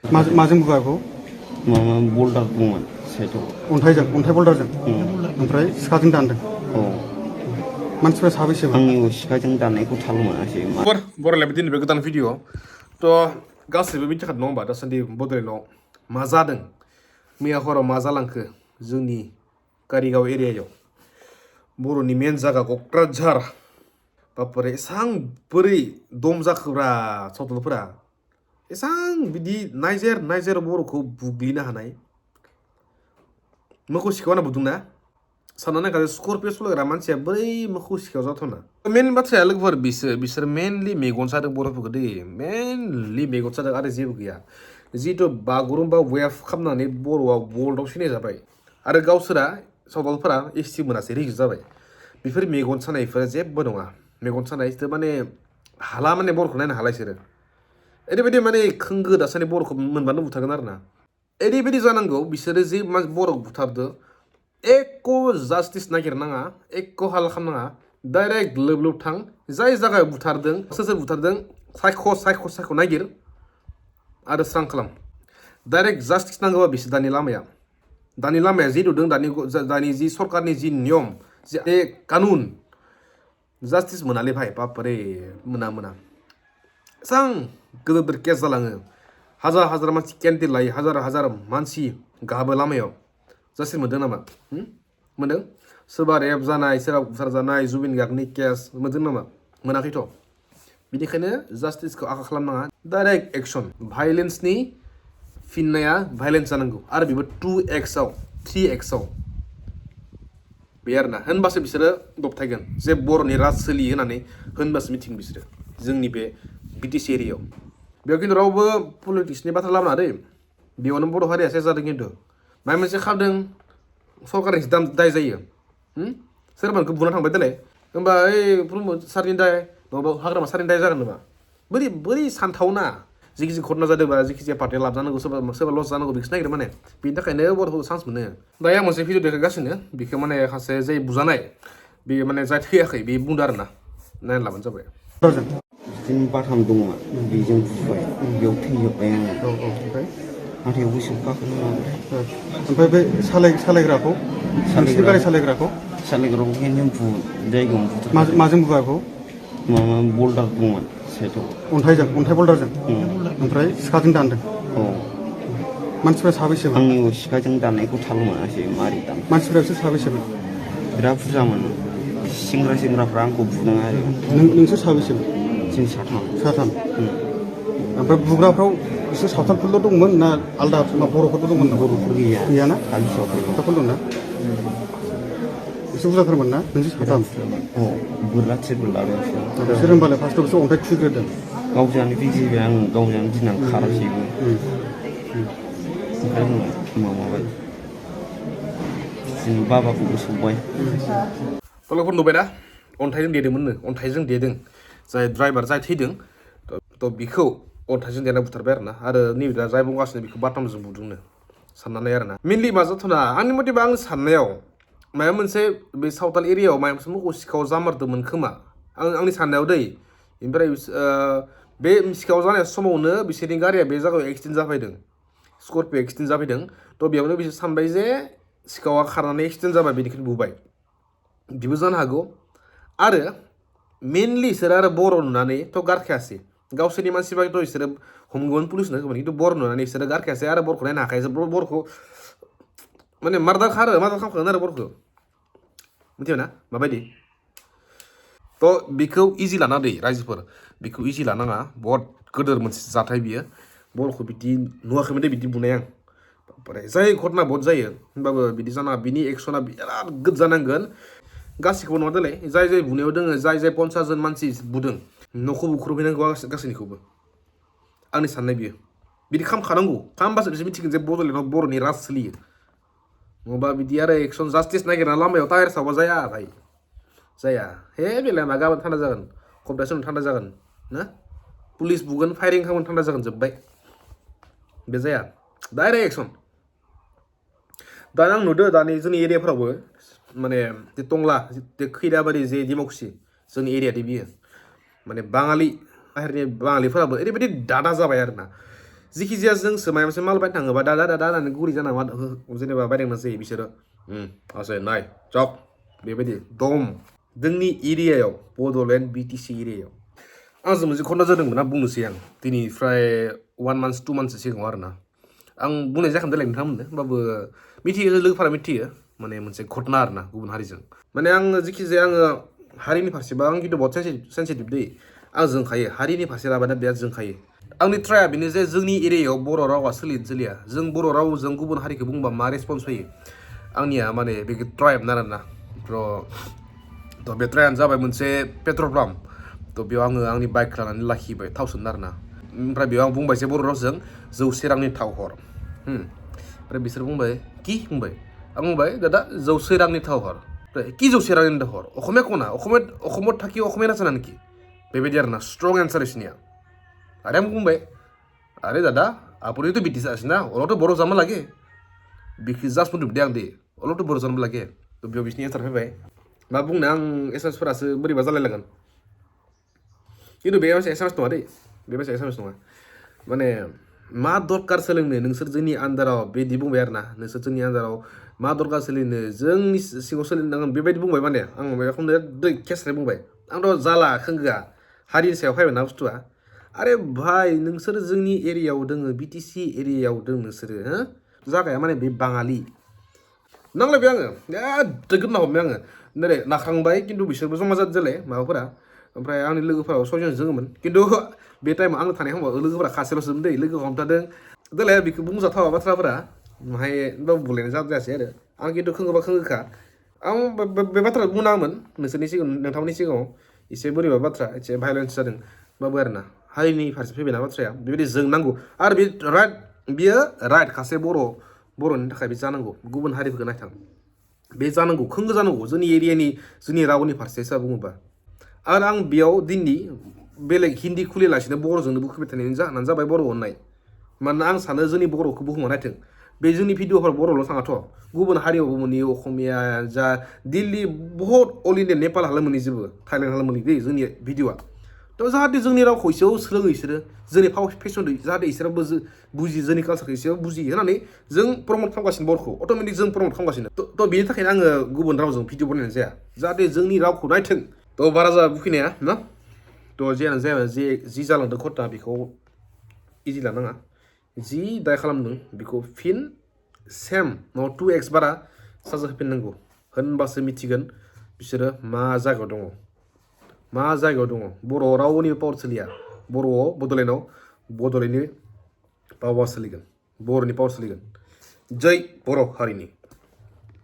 माजों बुआ बेखौ? माबा बल्दार दंमोन साइडआव। अन्थाइ बल्दारजों ओमफ्राय सिखाजों दानदों। औ मानसिफ्रा साबैसेमोन? आंनि सिखाजों दाननायखौ थाल मोनासै। बर'लाइभ दिनै बे गोदान भिडिअ थ' गासैबो मिथिखादों नङा होमबा दासान्दि बड'लेण्डआव मा जादों, मैया हराव मा जालांखो जोंनि कारिगाव एरियायाव बर'नि मेन जायगा क'क्राझार बापरे एसां बोरै दम जाखोब्रा सावथालफोरा एसां बिदि नायजेर बर'खौ बुग्लिनो हानाय। मोखौ सिखाव होनना बुंदोंना सानना नायखादो स्करपिअ सलायग्रा मानसिया बोरै मोखौ सिखाव जाथावना। मेन बाथ्राया लोगोफोर बिसोर मेनलि मेगन सादों बर'फोरखौ दै, मेनलि मेगन सादों आरो जेबो गैया। जिहेथु बागुरुम्बा वेभ खालामनानै बर'आव वर्ल्डआव सिनाय जाबाय आरो गावसोरा सावथालफोरा एसटि मोनासै रिजेक्ट जाबाय। बेफोर मेगन सानायफोरा जेबो नङा। मेगन सानाय माने हाला माने बर'खौ नायनो हाला बिसोरो ओरैबायदि माने खोंगो दासान्दि बर'खौ मोनबानो बुथारगोन आरो ना। ओरैबायदि जानांगौ बिसोरो जे बर'खौ बुथारदो एख' जास्टिस नागिरनाङा, एख' हाल खालामनाङा, डाइरेक्ट लोब थां जाय जायगायाव बुथारदों सोर बुथारदों सायख' नागिर आरो स्रां खालाम। डाइरेक्ट जास्टिस नांगौबा बिसोर दानि लामाया जि नुदों दानि जि सरकारनि जि नियम जे कानुन जास्टिस मोनालै भाइ बापरे मोना एसां गिदिर केस जालाङो। हाजार मानसि केन्टिन लायो, हाजार मानसि गाहाबो लामायाव। जास्टिस मोनदों नामा? मोनदों? सोरबा रेप जानाय, सोरबा बुथार जानाय, जुबिन गार्गनि केस मोनदों नामा? मोनाखैथ'। बिनिखायनो जास्टिसखौ आखा खालामनाङा, डाइरेक्ट एक्सन। भायलेन्सनि फिननाया भायलेन्स जानांगौ आरो बेबो 2x 3x बे आरोना। होनबासो बिसोरो दबथायगोन जे बर'नि राज सोलियो होननानै होनबासो मिथिगोन बिसोरो जोंनि बे बिटिसि एरियायाव। बेयाव खिन्थु रावबो पलिटिक्सनि बाथ्रा लाबोनाङा दै। बेयावनो बर' हारिया सेस जादों खिन्थु माबा मोनसे खालामदों सरकारनि दाय जायो। सोरबाखौ बुना थांबाय देलाय होमबा ओइ प्रमद सारनि दाय नङाबा हाग्रामा सारनि दाय जागोन नामा? बोरै सानथावना। जिखि घटना जादोंबा जिखिजाया पार्टिया लाब जानांगौ, सोरबा लस जानांगौ बेखौसो नागिरो माने। बेनि थाखायनो बर'फोरखौ चान्स मोनो। दायो आं मोनसे भिडिअ देखायगासिनो, बेखौ माने सासे जाय बुजानाय बे माने जाय थैयाखै बे बुंदों आरो ना, नायना लाबानो जाबाय। बिदिनो बाथाम दंमोन बेजों बुबाय, बेयाव थैजोब्बाय आङो। ओमफ्राय हाथायावबो सोबखाखोनो माबाय। ओमफ्राय बे सालायग्राखौ नोंसिनि गारि सालायग्राखौ जायगायावनो जायगायावनो बुथारदों। माजों बुआ बेखौ? माबा बल्दार दंमोन साइडआव। अन्थाइ बल्दारजों ओमफ्राय सिखाजों दानदों। औ मानसिफ्रा साबैसेमोन? आंनि सिखाजों दाननायखौ थाल मोनासै मारै दान। मानसिफ्रा बिसोर साबैसेमोन? बिराद बुरजामोन। सेंग्राफ्रा आंखौ बुदों आरो। नोंसोर साबैसेमोन? जों साथाम। ओमफ्राय बुग्राफ्राव बिसोर सावथालफोरल' दंमोन ना आलदा बर'फोरबो दंमोन नामा? बर'फोर गैयाना? खालि सावथालफोर दं ना? एसे बुरजाथारमोन ना? नोंसोर साथाम? औ बोरला थिरबो लादों। बिसोर होनबालाय फार्स्टआव बिसोर अन्थाइ खुबैग्रोदों। गावजानो गिबाय आं, गावजानो गिनानै खारासैबो। ओमफ्राय माबाबाय जों बाबाखौबो सौबाय। फल'फोर नुबाय दा अन्थाइजों देदोंमोननो, अन्थाइजों देदों जाय ड्राइभार जाय थैदों थ' बिखौ अन्थाइजों देना बुथारबाय आरो ना। आरो नैबे दा जाय बुंगासिनो बेखौ बाथामजों बुदोंनो साननानै आरो ना। मेनलि मा जाथ'ना आंनि मथेबा आंनि साननायाव माबा मोनसे बे सावथाल एरियायाव माबा मोनसे मोखौ सिखाव जामारदोंमोन खोमा, आंनि साननायाव दै। ओमफ्राय बे सिखाव जानाय समावनो बिसोरनि गारिया बे जायगायाव एक्सिडेन्ट जाफैदों, स्करपिअ एक्सिडेन्ट जाफैदों। थ' बेयावनो बिसोर सानबाय जे सिखावा खारनानै एक्सिडेन्ट जाबाय बेनिखायनो बुबाय, बिबो जानो हागौ। आरो मेनलि बिसोरो आरो बर' नुनानैथ' गारखायासै, गावसोरनि मानसिबाथ' बिसोरो हमगोन पुलिसनो होगोन, खिन्थु बर' नुनानै बिसोरो गारखायासै आरो बर'खौ नायनो हाखायासै। बर'खौ माने मार्डार खालामखागोन आरो बर'खौ, मिथिबाय ना माबायदि। थ' बेखौ इजि लाना दै रायजोफोर, बेखौ इजि लानाङा। बहुत गोदोर मोनसे जाथाय बियो, बर'खौ बिदि नुवाखैमोन दे बिदि बुनाय आं। ओमफ्राय जाय घटना बहुत जायो होनबाबो बिदि जानाङा, बिनि एक्सना बिराद गोद जानांगोन। गासैखौबो नङा देलाय, जाय बुनायाव दोङो, जाय 50 जन मानसि बुदों न'खौ बुख्रुबहैनांगौ गासैनिखौबो, आंनि साननाय बियो। बिदि खालामखानांगौ, खालामबासो बिसोर मिथिगोन जे बड'लेण्डआव बर'नि राज सोलियो। नङाबा बिदि आरो एक्सन जास्टिस नागिरना लामायाव टायार सावबा जाया भाइ, जाया। हे बेलाय मा गाबोन थान्दा जागोन, खप्तासे उनाव थान्दा जागोन ना। पुलिस बुगोन, फायरिं खालामगोन, थान्दा जागोन, जोब्बाय। बे जाया, डाइरेक्ट एक्सन। दा आं नुदों दानि जोंनि एरियाफ्रावबो माने जे टंला जे खैराबारि जे डेम'क्रेसि जोंनि एरियादि बियो माने बाङालि बाहेरनि बाङालिफोराबो ओरैबायदि दादा जाबाय आरो ना। जिखि जाया जोंसो माबा मोनसे माल बायनो थाङोबा दा होननानै गुरै जाना मा जेनेबा बायदोंना जायो बिसोरो आसे नाय चक बेबायदि दम जोंनि एरियायाव बड'लेण्ड BTC एरियायाव आंजों मोनसे घटना जादोंमोन आं बुंनोसै आं दिनैफ्राय 1 month 2 months सिगाङाव आरोना आं बुंनाय जाखांदों देलाय नोंथांमोननो होमबाबो मिथियो लोगोफोरा मिथियो माने मोनसे घटना आरोना गुबुन हारिजों माने आङो जिखि जाया आङो हारिनि फारसेबा आं खिन्थु बहुत सेन्सिटिभ दै आं जोंखायो हारिनि फारसे लाबानो बिराद जोंखायो आंनि ट्राया बेनो जे जोंनि एरियायाव बर' रावा सोलिया जों बर' रावजों गुबुन हारिखौ बुंबा मा रेसपन्स होयो आंनिया माने बे ट्राइब आरोना थ' बे ट्रायानो जाबाय मोनसे पेट्रल पाम्प थ' बेयाव आङो आंनि बाइक लानानै लाखिबाय थाव सोनो आरोना ओमफ्राय बेयाव आं बुंबाय जे बर' रावजों 100 रांनि थाव हर ओमफ्राय बिसोर बुंबाय कि बुंबाय आं बुंबाय दादा 100 रांनि थाव हर कि 100 रांनि थाव हर अखमिया कना अखमत थाखि अखमिया नाजाना नाखि बेबायदि आरोना स्ट्रं एन्सार बिसोरनिया आरो आं बुंबाय आरे दादा आपनिथ' बिटिसि आसिना अलपथ' बर' जानो लागे बिखि जास्ट बुंदों दे आं दे अलपथ' बर' जानो लागे थ' बेयाव बिसोरनि एन्सार फैबाय मा बुंनो आं एसामिसफोरासो बोरैबा जालायलांगोन खिन्थु बे मोनसे एसामिस नङा दै बे मोनसे एसामिस नङा माने मा दरकार सोलोंनो नोंसोर जोंनि आन्दाराव बेदि बुंबाय आरोना नोंसोर जोंनि आन्दाराव मा दरकार सोलिनो जोंनि सिङाव सोलिनांगोन बेबायदि बुंबाय माने आं बेखौनो दै केसरे बुंबाय आंथ' जाला खोंगोआ हारिनि सायाव फैबाय ना बुस्थुआ आरे भाई नोंसोर जोंनि एरियायाव दोङो BTC एरियायाव दों नोंसोरो हो जागाया माने बे बाङालि नांलायबाय आङो एकदम गोदना हमबाय आङो नै नाख्रांबाय खिन्थु बिसोरबो जमा जादोंलै माबाफोरा ओमफ्राय आंनि लोगोफोराव 6 जन जोङोमोन खिन्थु बे टाइमाव आं थानाय समाव लोगोफोरा खासेल'सोमोन दै लोगोखौ हमथादों देलाय बेखौ बुंजाथावा बाथ्राफोरा माहाय बुलायनाय जाद्रायासै आरो आं खिन्थु खोङोबा खोङोखा आं बे बाथ्रा बुंनाङामोन नोंसोरनि सिगाङाव नोंथांमोननि सिगाङाव एसे बोरैबा बाथ्रा एसे भाइलेन्स जादों बाबो आरोना हारिनि फारसे फैबायना बाथ्राया बेबायदि जोंनांगौ आरो बे बियो राइट खासे बर'नि थाखाय बे जानांगौ गुबुन हारिफोरखौ नायथां बे जानांगौ खोंगो जानांगौ जोंनि एरियानि जोंनि रावनि फारसे सोरबा बुङोबा आरो आं बेयाव दिनै बेलेग हिन्दी खुलिलासिनो बर'जोंनो बुखिबाय थानायनि जाहोनानो जाबाय बर' अननाय मानोना आं सानो जोंनि बर'खौ बुहुमाव नायथों बे जोंनि भिडिअफोर बर'ल' थाङाथ' गुबुन हारियावबो मोनहैयो असमिया जा दिल्ली बहुत अल इन्डिया नेपाल हालाम मोनहैजोबो थाइलेण्ड हालाम मोनहैयो जोंनि भिडिअआ थ' जाहाथे जोंनि रावखौ एसेयाव सोलोङो बिसोरो जोंनि फाव फेसन जाहाथे इसोराबो बुजियो जोंनि कालसारखौ एसेयाव बुजियो होननानै जों प्रमट खालामगासिनो बर'खौ अट'मेटिक जों प्रमट खालामगासिनो थ' बेनि थाखायनो आङो गुबुन रावजों भिडिअ बनायनाय जाया जाहाथे जोंनि रावखौ नायथों थ' बारा जाबाय बुखिनाया ना थ' जियानो जाया जि जालांदों घटना बेखौ इजि लानाङा जि दाय खालामदों बेखौ फिन सेम नङा 2x बारा साजा होफिननांगौ होनबासो मिथिगोन बिसोरो मा जायगायाव दङ बर' रावनि पावार सोलिया बर'आव बड'लेण्डनि पावार सोलिगोन बर'नि पावार सोलिगोन जै बर' हारिनि